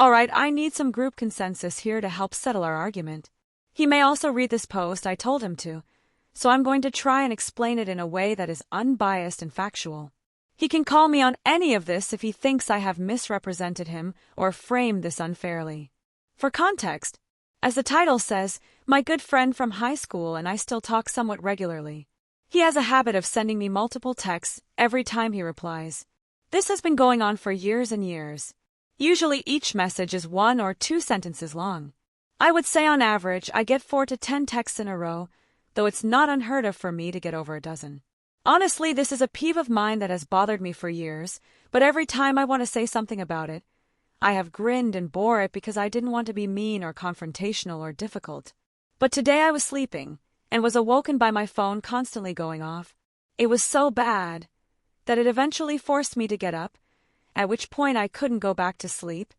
Alright, I need some group consensus here to help settle our argument. He may also read this post, I told him to, so I'm going to try and explain it in a way that is unbiased and factual. He can call me on any of this if he thinks I have misrepresented him or framed this unfairly. For context, as the title says, my good friend from high school and I still talk somewhat regularly. He has a habit of sending me multiple texts every time he replies. This has been going on for years and years. Usually each message is 1 or 2 sentences long. I would say on average I get 4 to 10 texts in a row, though it's not unheard of for me to get over a dozen. Honestly, this is a peeve of mine that has bothered me for years, but every time I want to say something about it, I have grinned and bore it because I didn't want to be mean or confrontational or difficult. But today I was sleeping, and was awoken by my phone constantly going off. It was so bad that it eventually forced me to get up, at which point I couldn't go back to sleep,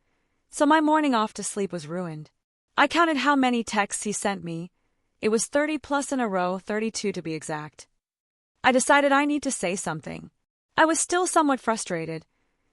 so my morning off to sleep was ruined. I counted how many texts he sent me. It was 30 plus in a row, 32 to be exact. I decided I need to say something. I was still somewhat frustrated,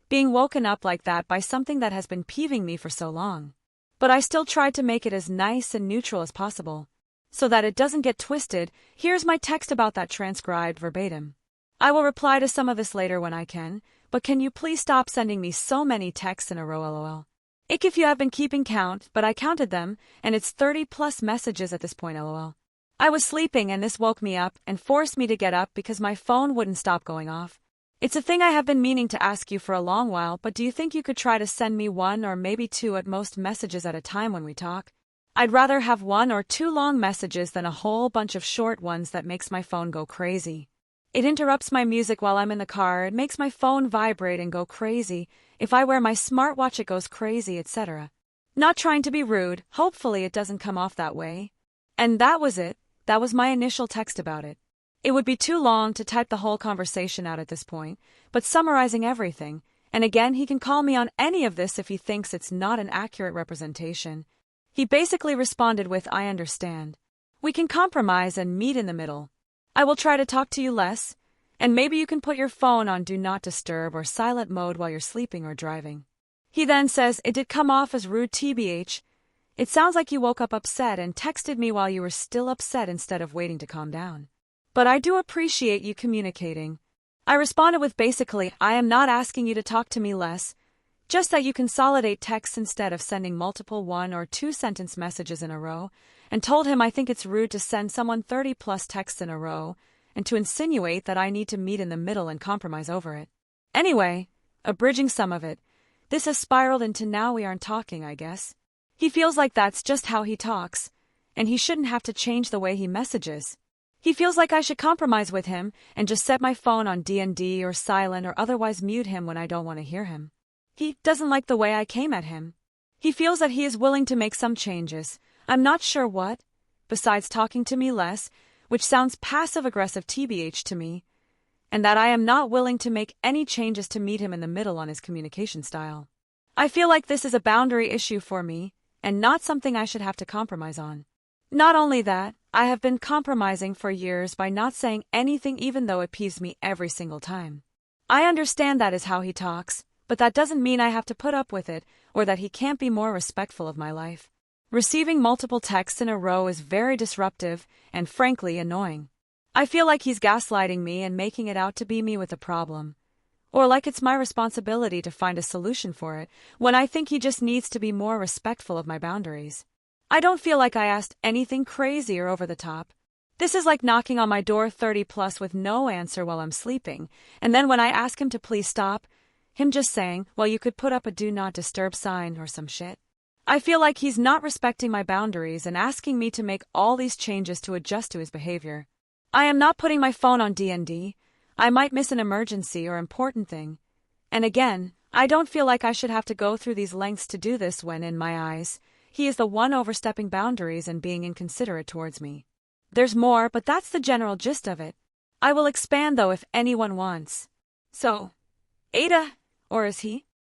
being woken up like that by something that has been peeving me for so long. But I still tried to make it as nice and neutral as possible. So that it doesn't get twisted, here's my text about that transcribed verbatim. I will reply to some of this later when I can, but can you please stop sending me so many texts in a row, lol. Ick if you have been keeping count, but I counted them, and it's 30 plus messages at this point, lol. I was sleeping and this woke me up and forced me to get up because my phone wouldn't stop going off. It's a thing I have been meaning to ask you for a long while, but do you think you could try to send me 1 or maybe 2 at most messages at a time when we talk? I'd rather have 1 or 2 long messages than a whole bunch of short ones that makes my phone go crazy. It interrupts my music while I'm in the car, it makes my phone vibrate and go crazy, if I wear my smartwatch it goes crazy, etc. Not trying to be rude, hopefully it doesn't come off that way. And that was it, that was my initial text about it. It would be too long to type the whole conversation out at this point, but summarizing everything, and again he can call me on any of this if he thinks it's not an accurate representation. He basically responded with, I understand. We can compromise and meet in the middle. I will try to talk to you less, and maybe you can put your phone on Do Not Disturb or silent mode while you're sleeping or driving. He then says, it did come off as rude tbh. It sounds like you woke up upset and texted me while you were still upset instead of waiting to calm down. But I do appreciate you communicating. I responded with basically, I am not asking you to talk to me less, just that you consolidate texts instead of sending multiple 1 or 2 sentence messages in a row, and told him I think it's rude to send someone 30 plus texts in a row, and to insinuate that I need to meet in the middle and compromise over it. Anyway, abridging some of it, this has spiraled into now we aren't talking, I guess. He feels like that's just how he talks, and he shouldn't have to change the way he messages. He feels like I should compromise with him and just set my phone on D&D or silent or otherwise mute him when I don't want to hear him. He doesn't like the way I came at him. He feels that he is willing to make some changes, I'm not sure what, besides talking to me less, which sounds passive-aggressive tbh to me, and that I am not willing to make any changes to meet him in the middle on his communication style. I feel like this is a boundary issue for me, and not something I should have to compromise on. Not only that, I have been compromising for years by not saying anything even though it peeves me every single time. I understand that is how he talks, but that doesn't mean I have to put up with it, or that he can't be more respectful of my life. Receiving multiple texts in a row is very disruptive and frankly annoying. I feel like he's gaslighting me and making it out to be me with a problem, or like it's my responsibility to find a solution for it, when I think he just needs to be more respectful of my boundaries. I don't feel like I asked anything crazy or over the top. This is like knocking on my door 30 plus with no answer while I'm sleeping, and then when I ask him to please stop, him just saying, well, you could put up a do not disturb sign or some shit. I feel like he's not respecting my boundaries and asking me to make all these changes to adjust to his behavior. I am not putting my phone on D&D. I might miss an emergency or important thing. And again, I don't feel like I should have to go through these lengths to do this when, in my eyes, he is the one overstepping boundaries and being inconsiderate towards me. There's more, but that's the general gist of it. I will expand though if anyone wants. So, Ada, or is he?